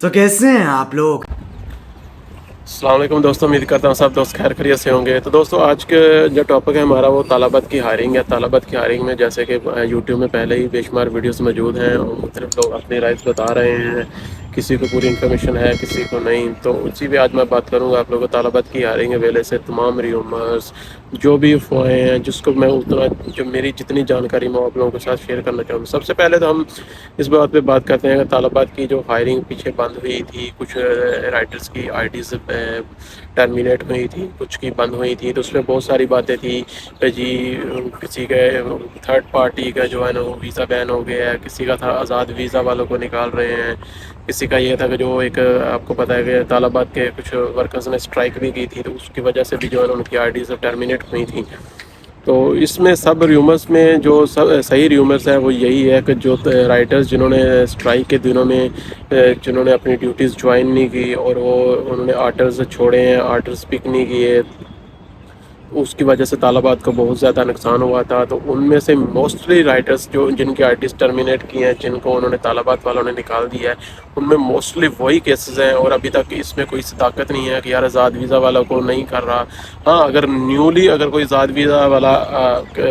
तो कैसे हैं आप लोग। अस्सलाम वालेकुम दोस्तों, उम्मीद करता हूँ सब दोस्त खैर खैरियत से होंगे। तो दोस्तों आज के जो टॉपिक है हमारा वो तालाबत की हायरिंग है। तालाबत की हायरिंग में जैसे कि यूट्यूब में पहले ही बेशुमार वीडियोस मौजूद हैं और मुख्तलिफ लोग अपनी राय बता रहे हैं, किसी को पूरी इन्फॉर्मेशन है किसी को नहीं। तो उसी पे आज मैं बात करूँगा आप लोगों को तालाबत की हायरिंग हवाले से तमाम र्यूमर्स जो भी अफवाहें हैं जिसको मैं उतना जो मेरी जितनी जानकारी मैं आप लोगों के साथ शेयर करना चाहूँगा। सबसे पहले तो हम इस बात पे बात करते हैं कि तालाबात की जो हायरिंग पीछे बंद हुई थी, कुछ राइटर्स की आईडीज़ टर्मिनेट हुई थी, कुछ की बंद हुई थी, तो उसमें बहुत सारी बातें थी कि जी किसी के थर्ड पार्टी का जो है ना वो वीज़ा बैन हो गया है, किसी का था आज़ाद वीज़ा वालों को निकाल रहे हैं, किसी का ये था कि जो एक आपको पता है कि तालाबात के कुछ वर्कर्स ने स्ट्राइक भी की थी, तो उसकी वजह से भी जो है ना उनकी आईडीज़ टर्मिनेट हुई थी। तो इसमें सब र्यूमर्स में जो सब सही र्यूमर्स है वो यही है कि जो राइटर्स जिन्होंने स्ट्राइक के दिनों में जिन्होंने अपनी ड्यूटीज़ ज्वाइन नहीं की और वो उन्होंने आर्डर्स छोड़े हैं, आर्डर्स पिक नहीं किए, उसकी वजह से तालाबात को बहुत ज़्यादा नुकसान हुआ था। तो उनमें से मोस्टली राइटर्स जो जिनकी आर्टिस्ट टर्मिनेट किए हैं, जिनको उन्होंने तालाबात वालों ने निकाल दिया है, उनमें मोस्टली वही केसेस हैं और अभी तक इसमें कोई सदाकत नहीं है कि यार आज़ाद वीज़ा वालों को नहीं कर रहा। हाँ, अगर न्यूली अगर कोई आज़ाद वीज़ा वाला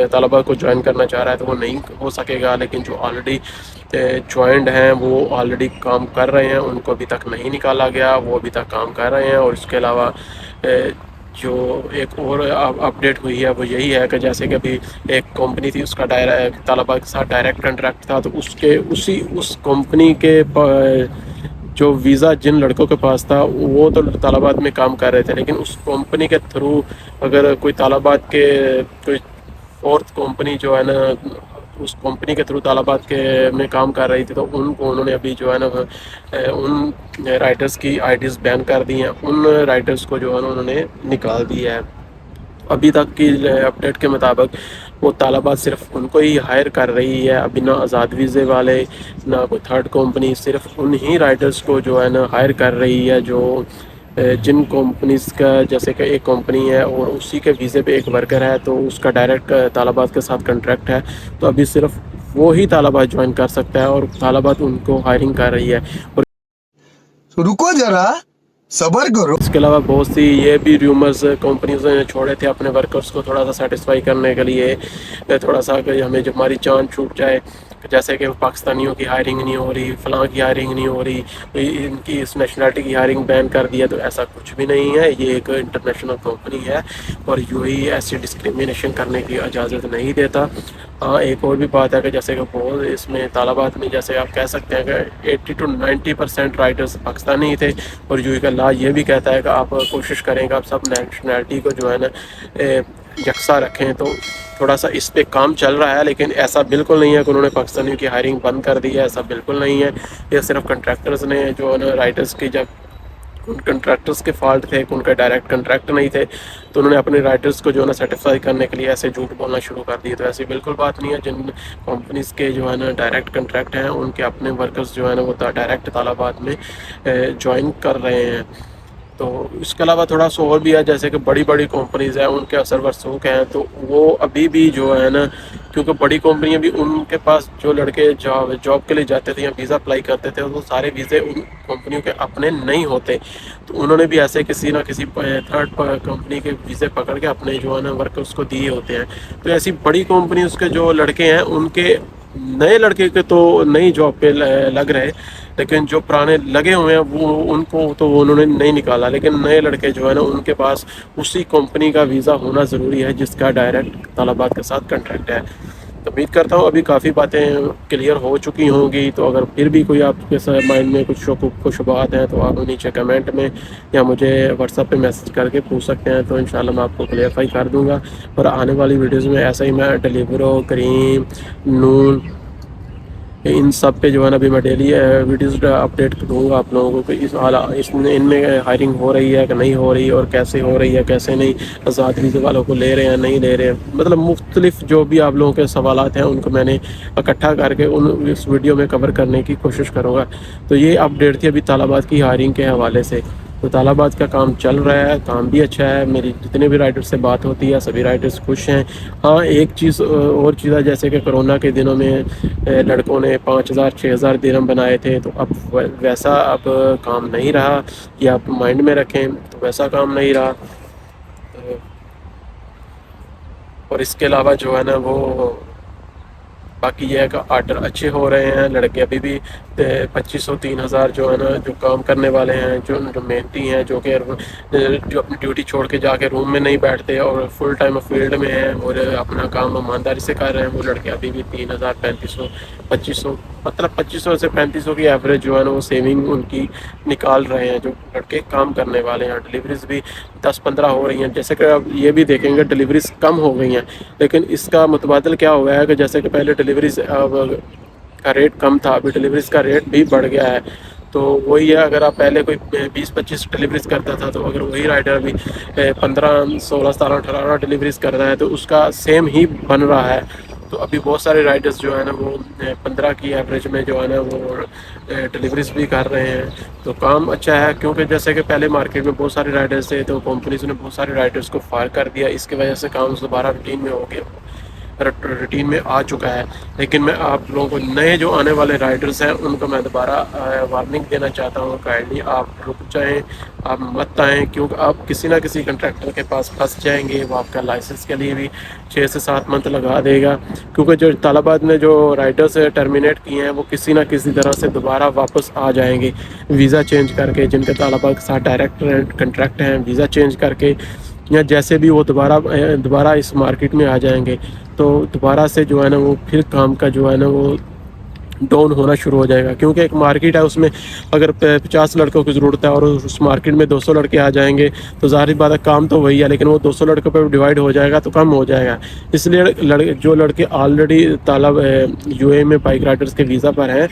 तालाबात को ज्वाइन करना चाह रहा है तो वो नहीं हो सकेगा, लेकिन जो ऑलरेडी ज्वाइंट हैं वो ऑलरेडी काम कर रहे हैं, उनको अभी तक नहीं निकाला गया, वो अभी तक काम कर रहे हैं। और इसके अलावा जो एक और अपडेट हुई है वो यही है कि जैसे कि अभी एक कंपनी थी, उसका तालाबा के साथ डायरेक्ट कॉन्ट्रैक्ट था, तो उस कंपनी के जो वीज़ा जिन लड़कों के पास था वो तो तालाबात में काम कर रहे थे, लेकिन उस कंपनी के थ्रू अगर कोई तालाबात के कोई फोर्थ कंपनी जो है ना उस कंपनी के थ्रू तालाबात के में काम कर रही थी, तो उनको उन्होंने अभी जो है ना उन राइटर्स की आईडीज़ बैन कर दी हैं, उन राइटर्स को जो है ना उन्होंने निकाल दिया है। अभी तक की अपडेट के मुताबिक वो तालाबात सिर्फ उनको ही हायर कर रही है, अभी ना आज़ाद वीज़े वाले ना कोई थर्ड कंपनी, सिर्फ उन ही राइटर्स को जो है ना हायर कर रही है जो जिन कंपनीज़ का जैसे कि एक कंपनी है और उसी के वीज़े पे एक वर्कर है, तो उसका डायरेक्ट तालाबात के साथ कॉन्ट्रैक्ट है, तो अभी सिर्फ वो ही तालाबात ज्वाइन कर सकता है और तालाबात उनको हायरिंग कर रही है। और तो रुको जरा, सबर करो। इसके अलावा बहुत सी ये भी र्यूमर्स कंपनीज ने छोड़े थे अपने वर्कर्स को थोड़ा सा सेटिस्फाई करने के लिए, थोड़ा सा कि हमें जब हमारी जान छूट जाए, जैसे कि पाकिस्तानियों की हायरिंग नहीं हो रही, फ़लाँ की हायरिंग नहीं हो रही, इनकी इस नेशनलिटी की हायरिंग बैन कर दिया, तो ऐसा कुछ भी नहीं है। ये एक इंटरनेशनल कंपनी है और यूएई ऐसी डिस्क्रिमिनेशन करने की इजाज़त नहीं देता। हाँ, एक और भी बात है कि जैसे कि बहुत इसमें तालाबात में जैसे आप कह सकते हैं कि 80 to 90% राइटर्स पाकिस्तानी ही थे, और यूएई का लॉ ये भी कहता है कि आप कोशिश करें कि आप सब नेशनलिटी को जो है ना यकसा रखें। तो थोड़ा सा इस पे काम चल रहा है, लेकिन ऐसा बिल्कुल नहीं है कि उन्होंने पाकिस्तानियों की हायरिंग बंद कर दी है, ऐसा बिल्कुल नहीं है। ये सिर्फ कंट्रैक्टर्स ने जो है ना राइटर्स की जब उन कंट्रैक्टर्स के फॉल्ट थे कि उनका डायरेक्ट कंट्रैक्ट नहीं थे, तो उन्होंने अपने राइटर्स को जो है ना सेटिस्फाई करने के लिए ऐसे झूठ बोलना शुरू कर दिए। तो ऐसी बिल्कुल बात नहीं है। जिन कंपनीज़ के जो है ना डायरेक्ट कंट्रैक्ट हैं उनके अपने वर्कर्स जो है ना वो डायरेक्ट तालाबात में ज्वाइन कर रहे हैं। तो इसके अलावा थोड़ा सा और भी है, जैसे कि बड़ी बड़ी कंपनीज़ हैं उनके असर वरसूख हैं, तो वो अभी भी जो है ना, क्योंकि बड़ी कंपनियां भी उनके पास जो लड़के जॉब के लिए जाते थे या वीज़ा अप्लाई करते थे, वो सारे वीज़े उन कंपनियों के अपने नहीं होते, तो उन्होंने भी ऐसे किसी ना किसी थर्ड कंपनी के वीज़े पकड़ के अपने जो है ना वर्कर्स को दिए होते हैं। तो ऐसी बड़ी कंपनी उसके जो लड़के हैं उनके नए लड़के के तो नई जॉब पे लग रहे, लेकिन जो पुराने लगे हुए हैं वो उनको तो उन्होंने नहीं निकाला, लेकिन नए लड़के जो है ना उनके पास उसी कंपनी का वीज़ा होना ज़रूरी है जिसका डायरेक्ट तालाबात के साथ कॉन्ट्रैक्ट है। तो उम्मीद करता हूँ अभी काफ़ी बातें क्लियर हो चुकी होंगी। तो अगर फिर भी कोई आपके माइंड में कुछ शुबहात हैं तो आप नीचे कमेंट में या मुझे व्हाट्सएप पे मैसेज करके पूछ सकते हैं, तो इंशाल्लाह मैं आपको क्लियरफाई कर दूँगा। और आने वाली वीडियोज़ में ऐसा ही मैं डिलीवरो, करीम, नून, इन सब पे जो है ना अभी मैं डेली वीडियोज़ अपडेट दूँगा आप लोगों को कि इसमें इनमें हायरिंग हो रही है कि नहीं हो रही, और कैसे हो रही है कैसे नहीं, आज़ाद वीज़े वालों को ले रहे हैं नहीं ले रहे हैं, मतलब मुख्तलिफ जो भी आप लोगों के सवालात हैं उनको मैंने इकट्ठा करके उन इस वीडियो में कवर करने की कोशिश करूँगा। तो ये अपडेट थी अभी तालाबात की हायरिंग के हवाले से। تو طالبات کا کام چل رہا ہے، کام بھی اچھا ہے، میری جتنے بھی رائڈر سے بات ہوتی ہے سبھی رائڈرز خوش ہیں۔ ہاں ایک چیز اور چیز ہے، جیسے کہ کرونا کے دنوں میں لڑکوں نے 5,000 6,000 درہم بنائے تھے، تو اب ویسا اب کام نہیں رہا، یہ آپ مائنڈ میں رکھیں، تو ویسا کام نہیں رہا۔ اور اس کے علاوہ جو ہے نا وہ باقی یہ ہے کہ آرڈر اچھے ہو رہے ہیں، لڑکے ابھی بھی 2,500 3,000 جو ہے نا جو کام کرنے والے ہیں، جو محنتی ہیں، جو کہ جو اپنی ڈیوٹی چھوڑ کے جا کے روم میں نہیں بیٹھتے اور فل ٹائم فیلڈ میں ہیں اور اپنا کام ایمانداری سے کر رہے ہیں، وہ لڑکے ابھی بھی 3,000 3,500 2,500 مطلب 2,500 سے 3,500 کی ایوریج جو ہے نا وہ سیونگ ان کی نکال رہے ہیں، جو لڑکے کام کرنے والے ہیں۔ ڈلیوریز بھی 10-15 ہو رہی ہیں، جیسے کہ اب یہ بھی دیکھیں گے ڈلیوریز کم ہو گئی ہیں، لیکن اس کا متبادل کیا ہوا ہے کہ جیسے کہ پہلے ڈلیوریز کا ریٹ کم تھا، ابھی ڈلیوریز کا ریٹ بھی بڑھ گیا ہے۔ تو وہی ہے، اگر آپ پہلے کوئی 20-25 ڈلیوریز کرتا تھا، تو اگر وہی رائڈر ابھی 15 16 17 18 ڈلیوریز کر رہا ہے تو اس کا سیم ہی بن رہا ہے۔ تو ابھی بہت سارے رائڈرز جو ہے نا وہ 15 کی ایوریج میں جو ہے نا وہ ڈلیوریز بھی کر رہے ہیں، تو کام اچھا ہے۔ کیونکہ جیسے کہ پہلے مارکیٹ میں بہت سارے رائڈرز تھے، تو کمپنیز نے بہت سارے رائڈرز کو فائر کر دیا، اس کی وجہ سے کام دوبارہ روٹین میں آ چکا ہے۔ لیکن میں آپ لوگوں کو نئے جو آنے والے رائڈرز ہیں ان کو میں دوبارہ وارننگ دینا چاہتا ہوں، کائنڈلی آپ رک جائیں، آپ مت آئیں، کیونکہ آپ کسی نہ کسی کنٹریکٹر کے پاس پھنس جائیں گے، وہ آپ کا لائسنس کے لیے بھی 6 سے 7 منتھ لگا دے گا۔ کیونکہ جو طالبات نے جو رائڈرز ٹرمینیٹ کیے ہیں وہ کسی نہ کسی طرح سے دوبارہ واپس آ جائیں گے، ویزا چینج کر کے، جن کے طالبات کے ساتھ ڈائریکٹ کنٹریکٹ ہیں، ویزا چینج کر کے یا جیسے بھی وہ دوبارہ اس مارکیٹ میں آ جائیں گے، تو دوبارہ سے جو ہے نا وہ پھر کام کا جو ہے نا وہ ڈاؤن ہونا شروع ہو جائے گا۔ کیونکہ ایک مارکیٹ ہے، اس میں اگر 50 لڑکوں کی ضرورت ہے اور اس مارکیٹ میں 200 لڑکے آ جائیں گے تو ظاہر بات ہے کام تو وہی ہے، لیکن وہ 200 لڑکوں پہ ڈیوائڈ ہو جائے گا تو کم ہو جائے گا۔ اس لیے جو لڑکے آلریڈی یو اے میں بائک رائڈرز کے ویزا پر ہیں،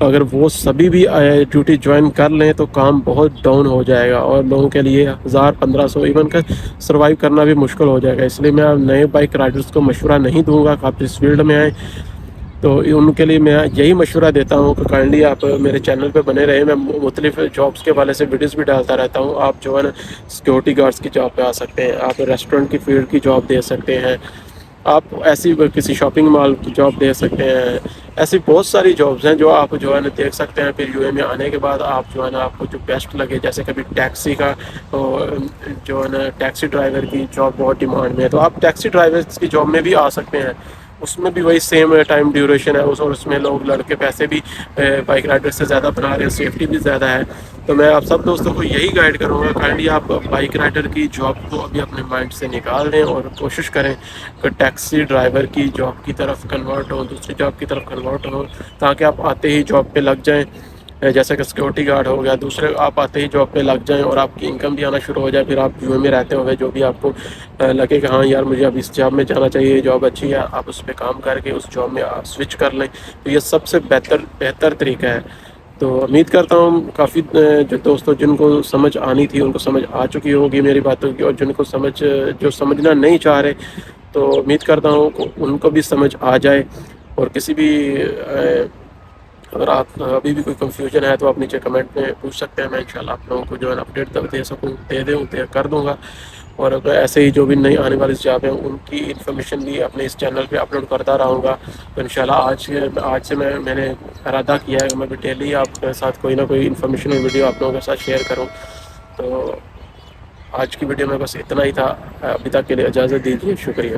اگر وہ سبھی بھی ڈیوٹی جوائن کر لیں تو کام بہت ڈاؤن ہو جائے گا اور لوگوں کے لیے 1,000 1,500 ایون کا سروائیو کرنا بھی مشکل ہو جائے گا۔ اس لیے میں نئے بائک رائڈرز کو مشورہ نہیں دوں گا کہ آپ اس فیلڈ میں آئیں، تو ان کے لیے میں یہی مشورہ دیتا ہوں کہ کائنڈلی آپ میرے چینل پہ بنے رہیں، میں مختلف جابس کے حوالے سے ویڈیوز بھی ڈالتا رہتا ہوں۔ آپ جو ہے نا سیکورٹی گارڈز کی جاب پہ آ سکتے ہیں، آپ ریسٹورنٹ کی فیلڈ کی جاب دے سکتے ہیں، آپ ایسی کسی شاپنگ مال کی جاب دے سکتے ہیں، ایسی بہت ساری جابس ہیں جو آپ جو ہے نا دیکھ سکتے ہیں۔ پھر یو اے میں آنے کے بعد آپ جو ہے نا آپ کو جو بیسٹ لگے، جیسے کبھی ٹیکسی کا جو ہے نا ٹیکسی ڈرائیور کی جاب بہت ڈیمانڈ میں ہے، تو آپ ٹیکسی ڈرائیورس کی جاب میں بھی آ سکتے ہیں، اس میں بھی وہی سیم ٹائم ڈیوریشن ہے، اور اس میں لوگ لڑکے پیسے بھی بائک رائڈر سے زیادہ بنا رہے ہیں، سیفٹی بھی زیادہ ہے۔ تو میں آپ سب دوستوں کو یہی گائیڈ کروں گا، کائنڈلی آپ بائک رائڈر کی جاب کو ابھی اپنے مائنڈ سے نکال دیں اور کوشش کریں کہ ٹیکسی ڈرائیور کی جاب کی طرف کنورٹ ہو، دوسری جاب کی طرف کنورٹ ہو، تاکہ آپ آتے ہی جاب پہ لگ جائیں، جیسے کہ سیکورٹی گارڈ ہو گیا، دوسرے آپ آتے ہی جاب پہ لگ جائیں اور آپ کی انکم بھی آنا شروع ہو جائے۔ پھر آپ یو اے میں رہتے ہوئے جو بھی آپ کو لگے کہ ہاں یار مجھے اب اس جاب میں جانا چاہیے، یہ جاب اچھی ہے، آپ اس پہ کام کر کے اس جاب میں آپ سوئچ کر لیں، تو یہ سب سے بہتر طریقہ ہے۔ تو امید کرتا ہوں کافی جو دوستوں جن کو سمجھ آنی تھی ان کو سمجھ آ چکی ہوگی میری باتوں کی، اور جن کو جو سمجھنا نہیں چاہ رہے تو امید کرتا ہوں کہ ان کو بھی سمجھ آ جائے۔ اور کسی بھی اگر آپ ابھی بھی کوئی کنفیوژن ہے تو آپ نیچے کمنٹ میں پوچھ سکتے ہیں، میں انشاءاللہ آپ لوگوں کو جو ہے نا اپڈیٹ دے سکوں کر دوں گا۔ اور اگر ایسے ہی جو بھی نئی آنے والی جاب ہیں ان کی انفارمیشن بھی اپنے اس چینل پہ اپلوڈ کرتا رہوں گا۔ تو انشاءاللہ آج سے میں نے ارادہ کیا ہے کہ میں بھی ڈیلی آپ کے ساتھ کوئی نہ کوئی انفارمیشن ویڈیو آپ لوگوں کے ساتھ شیئر کروں۔ تو آج کی ویڈیو میں بس اتنا ہی تھا، ابھی تک کے لیے اجازت دیجیے، شکریہ۔